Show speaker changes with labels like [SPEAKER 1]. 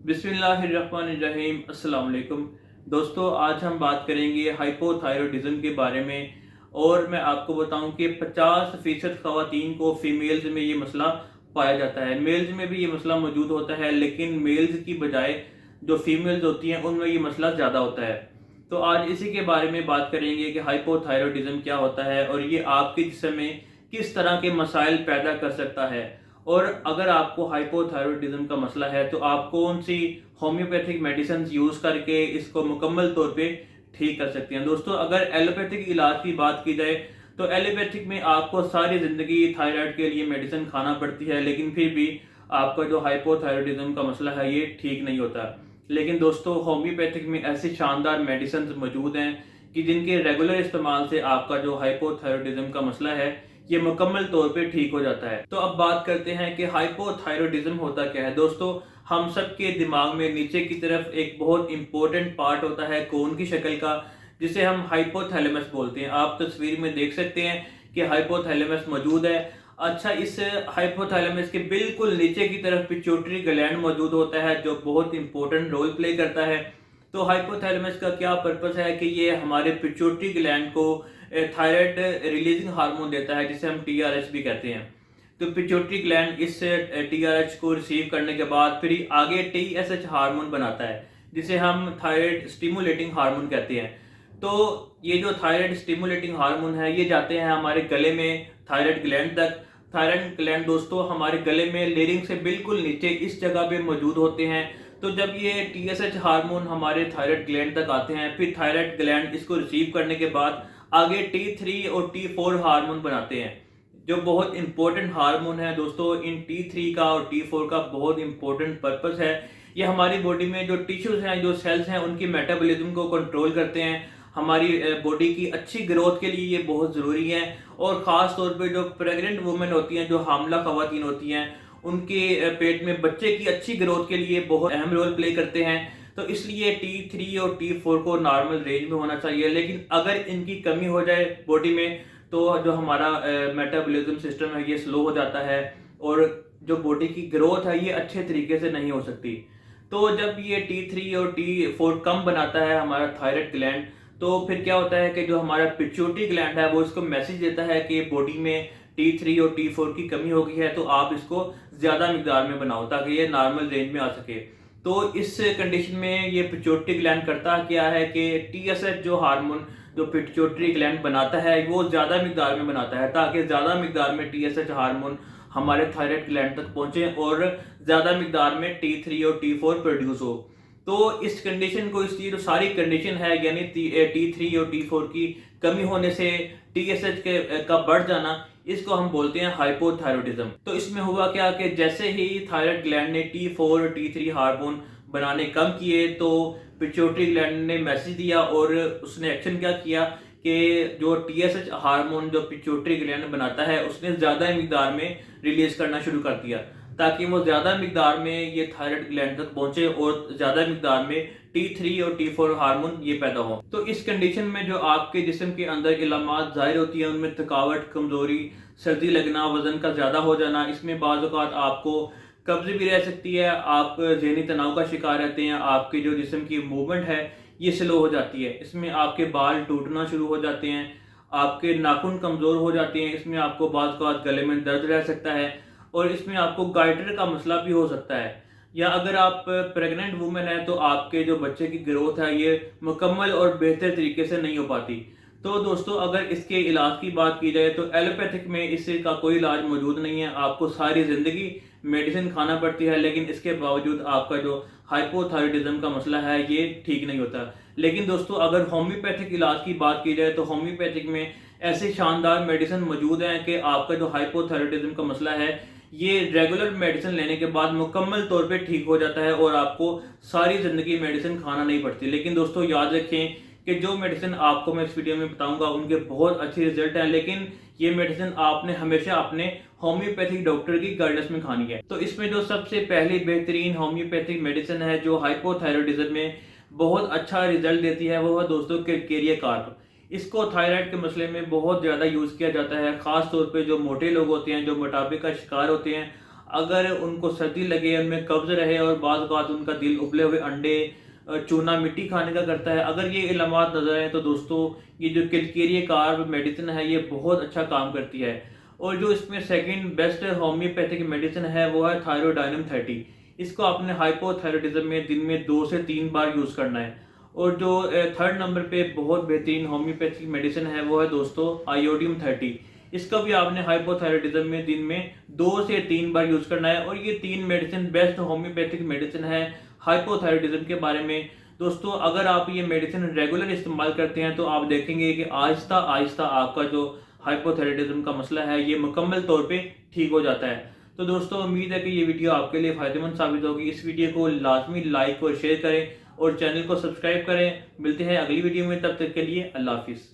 [SPEAKER 1] बिस्मिल्लाहिर्रहमानिर्रहीम। अस्सलाम वालेकुम दोस्तों, आज हम बात करेंगे हाइपोथायरॉयडिज्म के बारे में। और मैं आपको बताऊं कि 50% ख़वातीन को फीमेल्स में ये मसला पाया जाता है। मेल्स में भी ये मसला मौजूद होता है, लेकिन मेल्स की बजाय जो फीमेल्स होती हैं उनमें ये मसला ज़्यादा होता है। तो आज इसी के बारे में बात करेंगे कि हाइपोथायरॉयडिज्म क्या होता है और ये आपके जिस्म में किस तरह के मसाइल पैदा कर सकता है। और अगर आपको हाइपोथायरॉयडिज्म का मसला है तो आप कौन सी होम्योपैथिक मेडिसिन यूज़ करके इसको मुकम्मल तौर पे ठीक कर सकते हैं। दोस्तों, अगर एलोपैथिक इलाज की बात की जाए तो एलोपैथिक में आपको सारी ज़िंदगी थायराइड के लिए मेडिसिन खाना पड़ती है, लेकिन फिर भी आपका जो हाइपोथायरॉयडिज्म का मसला है ये ठीक नहीं होता। लेकिन दोस्तों, होम्योपैथिक में ऐसी शानदार मेडिसिन मौजूद हैं कि जिनके रेगुलर इस्तेमाल से आपका जो हाइपोथायरॉयडिज्म का मसला है ये मुकम्मल तौर पे ठीक हो जाता है। तो अब बात करते हैं कि हाइपोथायरॉयडिज्म होता क्या है। दोस्तों, हम सबके दिमाग में नीचे की तरफ एक बहुत इंपॉर्टेंट पार्ट होता है कोन की शक्ल का, जिसे हम हाइपोथैलेमस बोलते हैं। आप तस्वीर में देख सकते हैं कि हाइपोथैलेमस मौजूद है। अच्छा, इस हाइपोथैलेमस के बिल्कुल नीचे की तरफ पिट्यूटरी ग्लैंड मौजूद होता है जो बहुत इंपॉर्टेंट रोल प्ले करता है। तो हाइपोथैलेमस का क्या पर्पस है कि ये हमारे पिट्यूटरी ग्लैंड को थायराइड रिलीजिंग हार्मोन देता है, जिसे हम टीआरएच भी कहते हैं। तो पिट्यूटरी ग्लैंड इस टीआरएच को रिसीव करने के बाद फिर आगे टीएसएच हार्मोन बनाता है, जिसे हम थायराइड स्टिमुलेटिंग हार्मोन कहते हैं। तो ये जो थायराइड स्टिमुलेटिंग हार्मोन है ये जाते हैं हमारे गले में थायराइड ग्लैंड तक। थायराइड ग्लैंड दोस्तों हमारे गले में लेरिंग से बिल्कुल नीचे इस जगह पे मौजूद होते हैं। तो जब ये टीएसएच हार्मोन हमारे थायराइड ग्लैंड तक आते हैं, फिर थायराइड ग्लैंड इसको रिसीव करने के बाद आगे T3 और T4 हार्मोन बनाते हैं, जो बहुत इंपॉर्टेंट हार्मोन है। दोस्तों, इन T3 का और T4 का बहुत इंपॉर्टेंट पर्पस है। ये हमारी बॉडी में जो टिश्यूज हैं, जो सेल्स हैं, उनकी मेटाबॉलिज्म को कंट्रोल करते हैं। हमारी बॉडी की अच्छी ग्रोथ के लिए ये बहुत ज़रूरी है। और ख़ास तौर पे जो प्रेग्नेंट वुमेन होती हैं, जो हामला ख़वातीन होती हैं, उनके पेट में बच्चे की अच्छी ग्रोथ के लिए बहुत अहम रोल प्ले करते हैं। तो इसलिए T3 और T4 को नॉर्मल रेंज में होना चाहिए। लेकिन अगर इनकी कमी हो जाए बॉडी में तो जो हमारा मेटाबॉलिज्म सिस्टम है ये स्लो हो जाता है और जो बॉडी की ग्रोथ है ये अच्छे तरीके से नहीं हो सकती। तो जब ये T3 और T4 कम बनाता है हमारा थायराइड ग्लैंड, तो फिर क्या होता है कि जो हमारा पिट्यूटरी ग्लैंड है वो इसको मैसेज देता है कि बॉडी में T3 और T4 की कमी हो गई है, तो आप इसको ज़्यादा मिकदार में बनाओ ताकि ये नॉर्मल रेंज में आ सके। तो इस कंडीशन में ये पिट्यूटरी ग्लैंड करता क्या है कि टीएसएच जो हार्मोन जो पिट्यूटरी ग्लैंड बनाता है वो ज़्यादा मिकदार में बनाता है, ताकि ज़्यादा मिकदार में टीएसएच हार्मोन हमारे थायराइड ग्लैंड तक पहुंचे और ज़्यादा मिकदार में T3 और T4 प्रोड्यूस हो। तो इस कंडीशन को, इसलिए जो सारी कंडीशन है यानी T3 और T4 की कमी होने से टीएसएच के का बढ़ जाना, इसको हम बोलते हैं हाइपोथायरॉयडिज्म। तो इसमें हुआ क्या कि जैसे ही थायराइड ग्लैंड ने T4 और T3 हार्मोन बनाने कम किए तो पिट्यूटरी ग्लैंड ने मैसेज दिया और उसने एक्शन क्या किया कि जो टीएसएच हार्मोन जो पिट्यूटरी ग्लैंड बनाता है उसने ज़्यादा मिकदार में रिलीज करना शुरू कर दिया, ताकि वो ज़्यादा मिकदार में ये थायराइड ग्लैंड तक पहुंचे और ज़्यादा मिकदार में T3 और T4 हार्मोन ये पैदा हो। तो इस कंडीशन में जो आपके जिस्म के अंदर इलामात ज़ाहिर होती है, उनमें थकावट, कमज़ोरी, सर्दी लगना, वज़न का ज़्यादा हो जाना, इसमें बाज़ औक़ात आपको कब्ज़ भी रह सकती है, आप ज़हनी तनाव का शिकार रहते हैं, आपके जो जिस्म की मूवमेंट है ये स्लो हो जाती है, इसमें आपके बाल टूटना शुरू हो जाते हैं, आपके नाखून कमज़ोर हो जाते हैं, इसमें आपको बाज़ औक़ात गले में दर्द रह सकता है और इसमें आपको गाइटर का मसला भी हो सकता है। या अगर आप प्रेग्नेंट वुमेन है तो आपके जो बच्चे की ग्रोथ है ये मुकम्मल और बेहतर तरीके से नहीं हो पाती। तो दोस्तों, अगर इसके इलाज की बात की जाए तो एलोपैथिक में इसका कोई इलाज मौजूद नहीं है। आपको सारी ज़िंदगी मेडिसिन खाना पड़ती है, लेकिन इसके बावजूद आपका जो हाइपोथायरॉयडिज्म का मसला है ये ठीक नहीं होता। लेकिन दोस्तों, अगर होम्योपैथिक इलाज की बात की जाए तो होम्योपैथिक में ऐसे शानदार मेडिसिन मौजूद हैं कि आपका जो हाइपोथायरॉयडिज्म का मसला है ये रेगुलर मेडिसिन लेने के बाद मुकम्मल तौर पे ठीक हो जाता है और आपको सारी ज़िंदगी मेडिसिन खाना नहीं पड़ती। लेकिन दोस्तों, याद रखें कि जो मेडिसिन आपको मैं इस वीडियो में बताऊंगा उनके बहुत अच्छे रिजल्ट हैं, लेकिन ये मेडिसिन आपने हमेशा अपने होम्योपैथिक डॉक्टर की गाइडेंस में खानी है। तो इसमें जो सबसे पहली बेहतरीन होम्योपैथिक मेडिसिन है जो हाइपोथायरॉयडिज्म में बहुत अच्छा रिजल्ट देती है वो है दोस्तों कैलकेरिया कार्ब। इसको थायराइड के मसले में बहुत ज़्यादा यूज़ किया जाता है, ख़ास तौर पे जो मोटे लोग होते हैं, जो मोटापे का शिकार होते हैं। अगर उनको सर्दी लगे, उनमें कब्ज़ रहे और बाज़ औक़ात उनका दिल उबले हुए अंडे, चूना मिट्टी खाने का करता है, अगर ये इलामात नज़र आएँ तो दोस्तों ये जो किलकेरिया कार्ब मेडिसिन है ये बहुत अच्छा काम करती है। और जो इसमें सेकंड बेस्ट होम्योपैथिक मेडिसिन है वो है थायरोडाइनम 30। इसको आपने हाइपोथायरॉयडिज्म में दिन में 2 से 3 बार यूज़ करना है। और जो थर्ड नंबर पे बहुत बेहतरीन होम्योपैथिक मेडिसिन है वो है दोस्तों आयोडियम 30। इसका भी आपने हाइपोथायरॉयडिज्म में दिन में 2 से 3 बार यूज़ करना है। और ये 3 मेडिसिन बेस्ट होम्योपैथिक मेडिसिन है हाइपोथायरॉयडिज्म के बारे में। दोस्तों अगर आप ये मेडिसिन रेगुलर इस्तेमाल करते हैं तो आप देखेंगे कि आहिस्ता आहिस्ता आपका जो हाइपोथायरॉयडिज्म का मसला है ये मुकम्मल तौर पे ठीक हो जाता है। तो दोस्तों उम्मीद है कि ये वीडियो आपके लिए फ़ायदेमंद साबित होगी। इस वीडियो को लाजमी लाइक और शेयर करें और चैनल को सब्सक्राइब करें। मिलते हैं अगली वीडियो में, तब तक के लिए अल्लाह हाफिज़।